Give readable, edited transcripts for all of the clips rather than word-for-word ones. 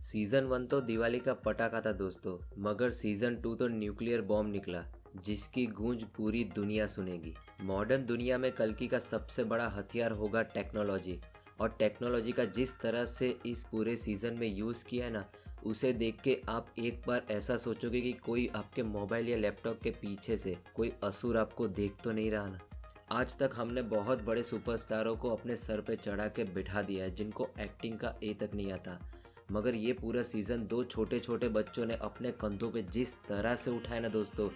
Season 1 तो दिवाली का पटाखा था दोस्तों, मगर सीजन 2 तो न्यूक्लियर बॉम्ब निकला जिसकी गूंज पूरी दुनिया सुनेगी। मॉडर्न दुनिया में कल्कि का सबसे बड़ा हथियार होगा टेक्नोलॉजी, और टेक्नोलॉजी का जिस तरह से इस पूरे सीजन में यूज़ किया है ना, उसे देख के आप एक बार ऐसा सोचोगे कि कोई आपके मोबाइल या लैपटॉप के पीछे से कोई असुर आपको देख तो नहीं रहा ना। आज तक हमने बहुत बड़े सुपरस्टारों को अपने सर पे चढ़ा के बिठा दिया है जिनको एक्टिंग का ए तक नहीं आता, मगर ये पूरा सीज़न दो छोटे छोटे बच्चों ने अपने कंधों पे जिस तरह से उठाया ना दोस्तों,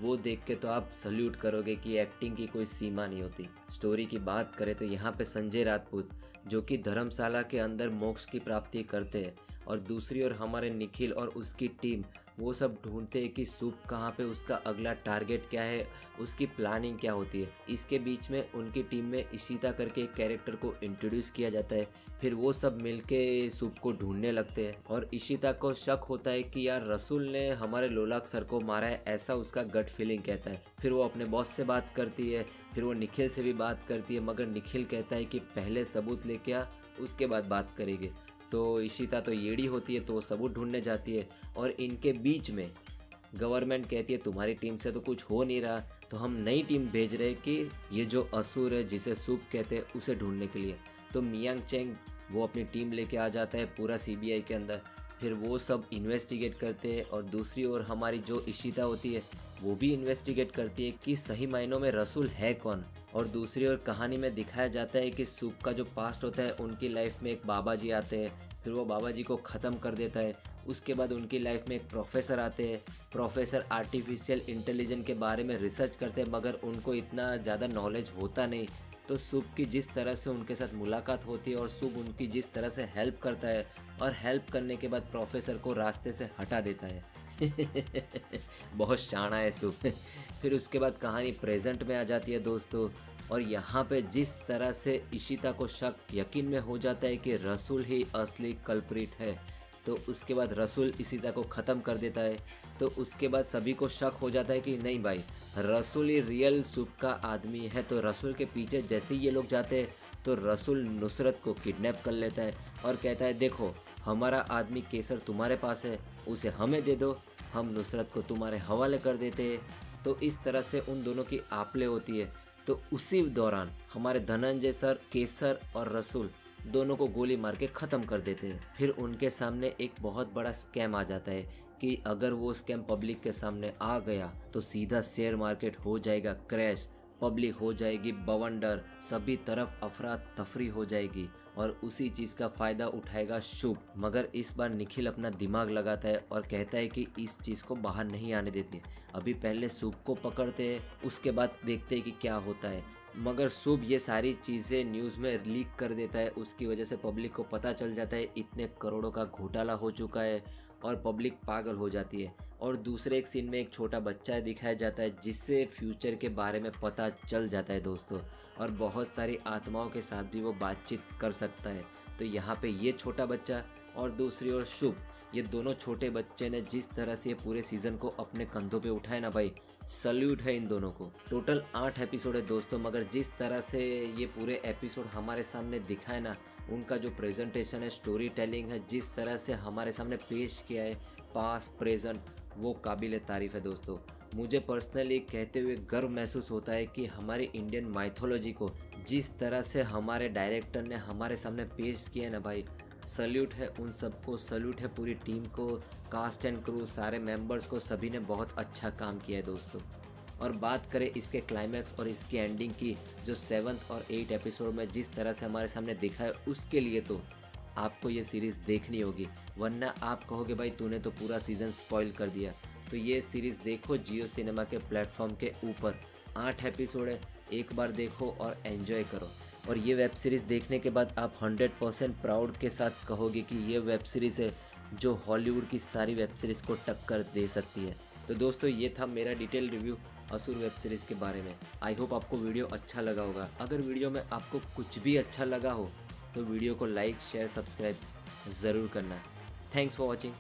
वो देख के तो आप सल्यूट करोगे कि एक्टिंग की कोई सीमा नहीं होती। स्टोरी की बात करें तो यहाँ पे संजय राजपूत जो कि धर्मशाला के अंदर मोक्ष की प्राप्ति करते हैं, और दूसरी ओर हमारे निखिल और उसकी टीम वो सब ढूंढते हैं कि सूप कहाँ पे, उसका अगला टारगेट क्या है, उसकी प्लानिंग क्या होती है। इसके बीच में उनकी टीम में इशिता करके एक कैरेक्टर को इंट्रोड्यूस किया जाता है। फिर वो सब मिलके सूप को ढूंढने लगते हैं और इशिता को शक होता है कि यार रसूल ने हमारे लोलाक सर को मारा है, ऐसा उसका गट फीलिंग कहता है। फिर वो अपने बॉस से बात करती है, फिर वो निखिल से भी बात करती है, मगर निखिल कहता है कि पहले सबूत लेके आ, उसके बाद बात करेंगे। तो इशिता तो येड़ी होती है, तो वो सबूत ढूंढने जाती है, और इनके बीच में गवर्नमेंट कहती है तुम्हारी टीम से तो कुछ हो नहीं रहा, तो हम नई टीम भेज रहे हैं कि ये जो असुर है जिसे सूप कहते हैं उसे ढूंढने के लिए। तो मियांग चेंग वो अपनी टीम लेके आ जाता है पूरा सीबीआई के अंदर। फिर वो सब इन्वेस्टिगेट करते हैं, और दूसरी ओर हमारी जो इशिता होती है वो भी इन्वेस्टिगेट करती है कि सही मायनों में रसूल है कौन। और दूसरी ओर कहानी में दिखाया जाता है कि सूप का जो पास्ट होता है, उनकी लाइफ में एक बाबा जी आते हैं, फिर वो बाबा जी को ख़त्म कर देता है। उसके बाद उनकी लाइफ में एक प्रोफेसर आते हैं, प्रोफेसर आर्टिफिशियल इंटेलिजेंस के बारे में रिसर्च करते हैं, मगर उनको इतना ज़्यादा नॉलेज होता नहीं। तो सूप की जिस तरह से उनके साथ मुलाकात होती है और सूप उनकी जिस तरह से हेल्प करता है, और हेल्प करने के बाद प्रोफेसर को रास्ते से हटा देता है बहुत शाना है सूप फिर उसके बाद कहानी प्रेजेंट में आ जाती है दोस्तों, और यहाँ पे जिस तरह से इशिता को शक यकीन में हो जाता है कि रसूल ही असली कल्प्रिट है, तो उसके बाद रसूल इशिता को ख़त्म कर देता है। तो उसके बाद सभी को शक हो जाता है कि नहीं भाई, रसूल ही रियल सूप का आदमी है। तो रसूल के पीछे जैसे ही ये लोग जाते हैं, तो रसूल नुसरत को किडनैप कर लेता है और कहता है देखो हमारा आदमी केसर तुम्हारे पास है, उसे हमें दे दो, हम नुसरत को तुम्हारे हवाले कर देते हैं। तो इस तरह से उन दोनों की आपले होती है। तो उसी दौरान हमारे धनंजय सर, केसर और रसूल दोनों को गोली मार के ख़त्म कर देते हैं। फिर उनके सामने एक बहुत बड़ा स्कैम आ जाता है कि अगर वो स्कैम पब्लिक के सामने आ गया तो सीधा शेयर मार्केट हो जाएगा क्रैश, पब्लिक हो जाएगी बवंडर, सभी तरफ अफरा तफरी हो जाएगी, और उसी चीज़ का फ़ायदा उठाएगा शुभ। मगर इस बार निखिल अपना दिमाग लगाता है और कहता है कि इस चीज़ को बाहर नहीं आने देते, अभी पहले शुभ को पकड़ते हैं, उसके बाद देखते हैं कि क्या होता है। मगर शुभ ये सारी चीज़ें न्यूज़ में लीक कर देता है, उसकी वजह से पब्लिक को पता चल जाता है इतने करोड़ों का घोटाला हो चुका है, और पब्लिक पागल हो जाती है। और दूसरे एक सीन में एक छोटा बच्चा दिखाया जाता है जिससे फ्यूचर के बारे में पता चल जाता है दोस्तों, और बहुत सारी आत्माओं के साथ भी वो बातचीत कर सकता है। तो यहाँ पे ये छोटा बच्चा और दूसरी ओर शुभ, ये दोनों छोटे बच्चे ने जिस तरह से ये पूरे सीज़न को अपने कंधों पे उठाए ना भाई, सल्यूट है इन दोनों को। टोटल 8 एपिसोड है दोस्तों, मगर जिस तरह से ये पूरे एपिसोड हमारे सामने दिखाए ना, उनका जो प्रेजेंटेशन है, स्टोरी टेलिंग है, जिस तरह से हमारे सामने पेश किया है पास्ट प्रेजेंट, वो काबिल तारीफ़ है दोस्तों। मुझे पर्सनली कहते हुए गर्व महसूस होता है कि हमारी इंडियन माइथोलॉजी को जिस तरह से हमारे डायरेक्टर ने हमारे सामने पेश किया है ना भाई, सल्यूट है उन सबको, सल्यूट है पूरी टीम को, कास्ट एंड क्रू, सारे मेंबर्स को, सभी ने बहुत अच्छा काम किया है दोस्तों। और बात करें इसके क्लाइमैक्स और इसकी एंडिंग की, जो 7th और 8th एपिसोड में जिस तरह से हमारे सामने दिखा है, उसके लिए तो आपको ये सीरीज़ देखनी होगी, वरना आप कहोगे भाई तूने तो पूरा सीज़न स्पॉइल कर दिया। तो ये सीरीज़ देखो जियो सिनेमा के प्लेटफॉर्म के ऊपर, 8 एपिसोड है, एक बार देखो और एंजॉय करो। और ये वेब सीरीज़ देखने के बाद आप 100% प्राउड के साथ कहोगे कि ये वेब सीरीज़ है जो हॉलीवुड की सारी वेब सीरीज़ को टक्कर दे सकती है। तो दोस्तों ये था मेरा डिटेल रिव्यू असुर वेब सीरीज़ के बारे में। आई होप आपको वीडियो अच्छा लगा होगा। अगर वीडियो में आपको कुछ भी अच्छा लगा हो तो वीडियो को लाइक, शेयर, सब्सक्राइब ज़रूर करना। Thanks for watching.